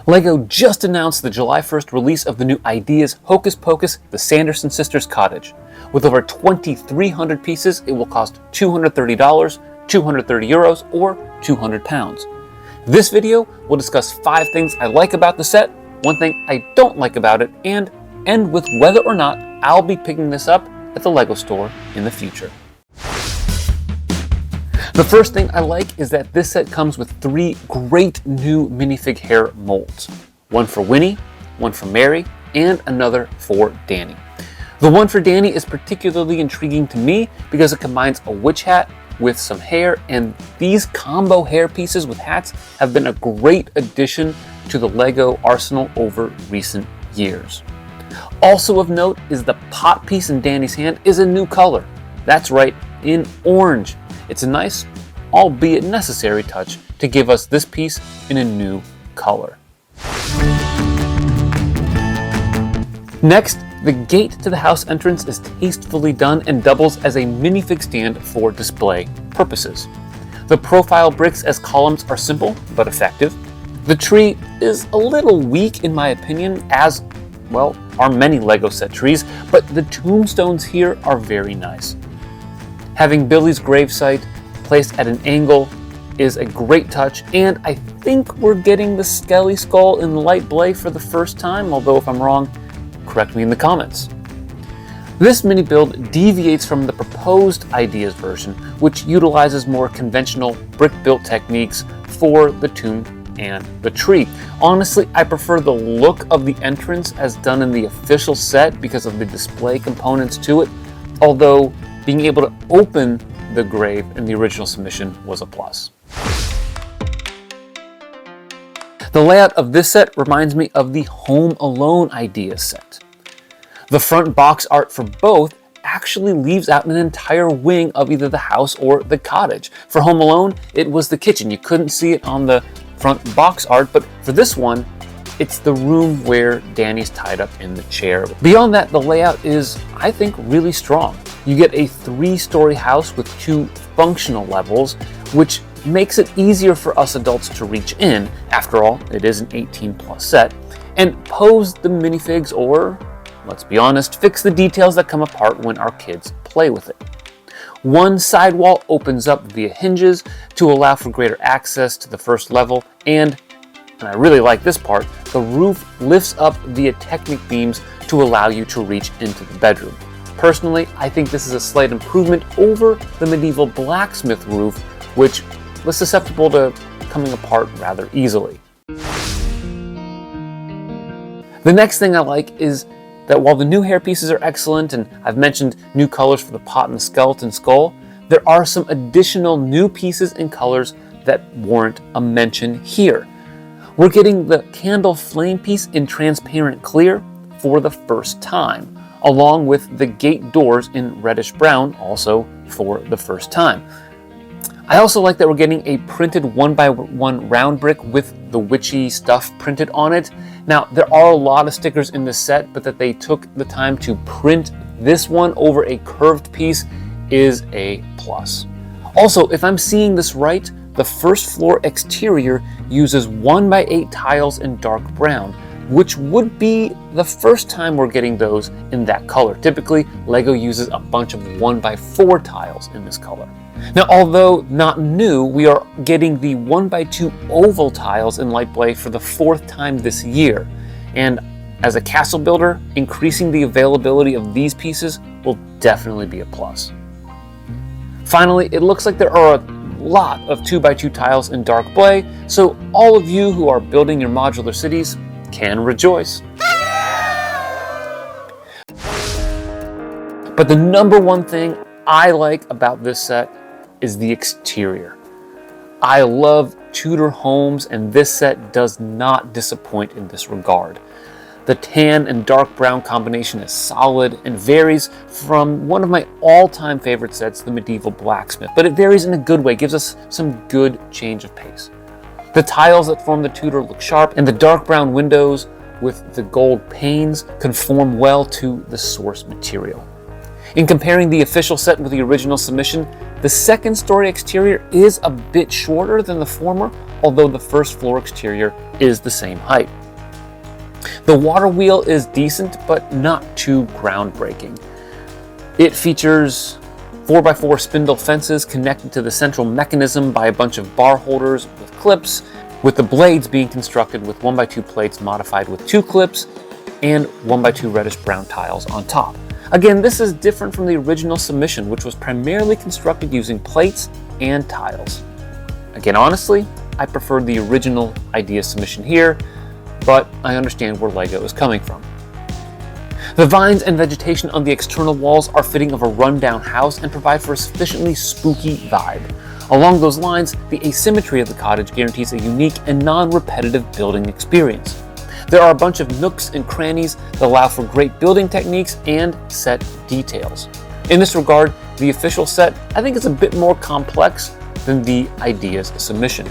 LEGO just announced the July 1st release of the new Ideas Hocus Pocus, the Sanderson Sisters Cottage. With over 2,300 pieces, it will cost $230, 230 euros, or 200 pounds. This video will discuss 5 things I like about the set, 1 thing I don't like about it, and end with whether or not I'll be picking this up at the LEGO store in the future. The first thing I like is that this set comes with 3 great new minifig hair molds. One for Winnie, one for Mary, and another for Danny. The one for Danny is particularly intriguing to me because it combines a witch hat with some hair, and these combo hair pieces with hats have been a great addition to the LEGO arsenal over recent years. Also of note is the pot piece in Danny's hand is a new color. That's right, in orange. It's a nice, albeit necessary touch to give us this piece in a new color. Next, the gate to the house entrance is tastefully done and doubles as a minifig stand for display purposes. The profile bricks as columns are simple but effective. The tree is a little weak in my opinion, as well are many LEGO set trees, but the tombstones here are very nice. Having Billy's gravesite placed at an angle is a great touch, and I think we're getting the Skelly skull in light blay for the first time, although if I'm wrong, correct me in the comments. This mini build deviates from the proposed Ideas version, which utilizes more conventional brick-built techniques for the tomb and the tree. Honestly, I prefer the look of the entrance as done in the official set because of the display components to it, although being able to open the grave in the original submission was a plus. The layout of this set reminds me of the Home Alone Ideas set. The front box art for both actually leaves out an entire wing of either the house or the cottage. For Home Alone, it was the kitchen. You couldn't see it on the front box art, but for this one, it's the room where Danny's tied up in the chair. Beyond that, the layout is, I think, really strong. You get a 3-story house with 2 functional levels, which makes it easier for us adults to reach in. After all, it is an 18+ set, and pose the minifigs or, let's be honest, fix the details that come apart when our kids play with it. One sidewall opens up via hinges to allow for greater access to the first level, and I really like this part, the roof lifts up via Technic beams to allow you to reach into the bedroom. Personally, I think this is a slight improvement over the medieval blacksmith roof, which was susceptible to coming apart rather easily. The next thing I like is that while the new hair pieces are excellent, and I've mentioned new colors for the pot and the skeleton skull, there are some additional new pieces and colors that warrant a mention here. We're getting the candle flame piece in transparent clear for the first time, along with the gate doors in reddish brown also for the first time. I also like that we're getting a printed 1x1 round brick with the witchy stuff printed on it. Now, there are a lot of stickers in this set, but that they took the time to print this one over a curved piece is a plus. Also, if I'm seeing this right, the first floor exterior uses 1x8 tiles in dark brown, which would be the first time we're getting those in that color. Typically, LEGO uses a bunch of 1x4 tiles in this color. Now, although not new, we are getting the 1x2 oval tiles in light blay for the 4th time this year. And as a castle builder, increasing the availability of these pieces will definitely be a plus. Finally, it looks like there are a lot of 2x2 tiles in dark blay, so all of you who are building your modular cities can rejoice. But the number one thing I like about this set is the exterior. I love Tudor homes, and this set does not disappoint in this regard. The tan and dark brown combination is solid and varies from one of my all-time favorite sets, the medieval blacksmith, but it varies in a good way, gives us some good change of pace. The tiles that form the Tudor look sharp, and the dark brown windows with the gold panes conform well to the source material. In comparing the official set with the original submission, the second story exterior is a bit shorter than the former, although the first floor exterior is the same height. The water wheel is decent, but not too groundbreaking. It features 4x4 spindle fences connected to the central mechanism by a bunch of bar holders with clips, with the blades being constructed with 1x2 plates modified with 2 clips and 1x2 reddish-brown tiles on top. Again, this is different from the original submission, which was primarily constructed using plates and tiles. Again, honestly, I preferred the original idea submission here, but I understand where LEGO is coming from. The vines and vegetation on the external walls are fitting of a rundown house and provide for a sufficiently spooky vibe. Along those lines, the asymmetry of the cottage guarantees a unique and non-repetitive building experience. There are a bunch of nooks and crannies that allow for great building techniques and set details. In this regard, the official set, I think, is a bit more complex than the idea's submission.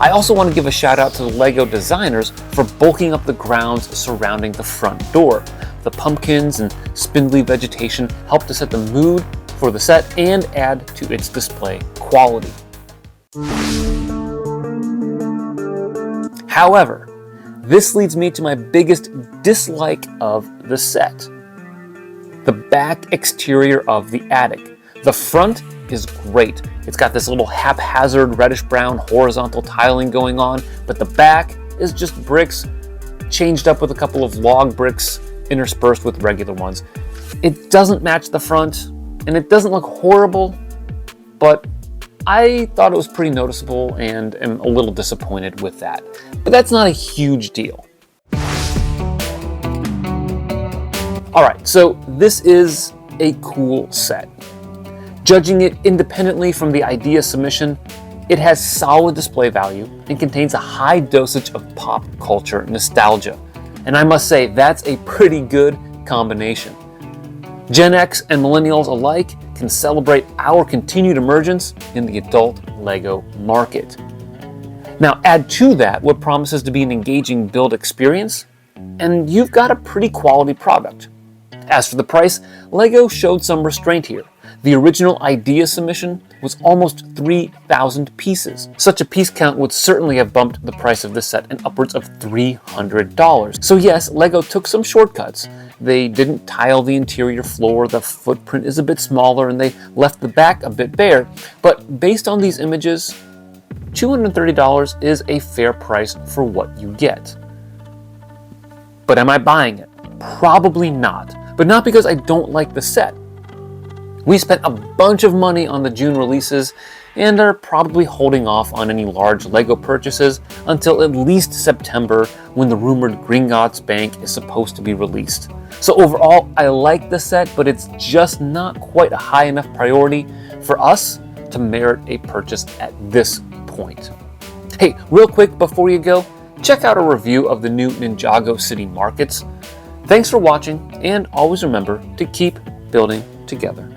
I also want to give a shout out to the LEGO designers for bulking up the grounds surrounding the front door. The pumpkins and spindly vegetation help to set the mood for the set and add to its display quality. However, this leads me to my biggest dislike of the set: the back exterior of the attic. The front is great. It's got this little haphazard reddish-brown horizontal tiling going on, but the back is just bricks changed up with a couple of log bricks interspersed with regular ones. It doesn't match the front, and it doesn't look horrible, but I thought it was pretty noticeable and am a little disappointed with that. But that's not a huge deal. Alright, so this is a cool set. Judging it independently from the idea submission, it has solid display value and contains a high dosage of pop culture nostalgia. And I must say, that's a pretty good combination. Gen X and millennials alike can celebrate our continued emergence in the adult LEGO market. Now add to that what promises to be an engaging build experience, and you've got a pretty quality product. As for the price, LEGO showed some restraint here. The original idea submission was almost 3,000 pieces. Such a piece count would certainly have bumped the price of this set in upwards of $300. So yes, LEGO took some shortcuts. They didn't tile the interior floor, the footprint is a bit smaller, and they left the back a bit bare. But based on these images, $230 is a fair price for what you get. But am I buying it? Probably not. But not because I don't like the set. We spent a bunch of money on the June releases and are probably holding off on any large LEGO purchases until at least September, when the rumored Gringotts Bank is supposed to be released. So overall, I like the set, but it's just not quite a high enough priority for us to merit a purchase at this point. Hey, real quick before you go, check out a review of the new Ninjago City Markets. Thanks for watching, and always remember to keep building together.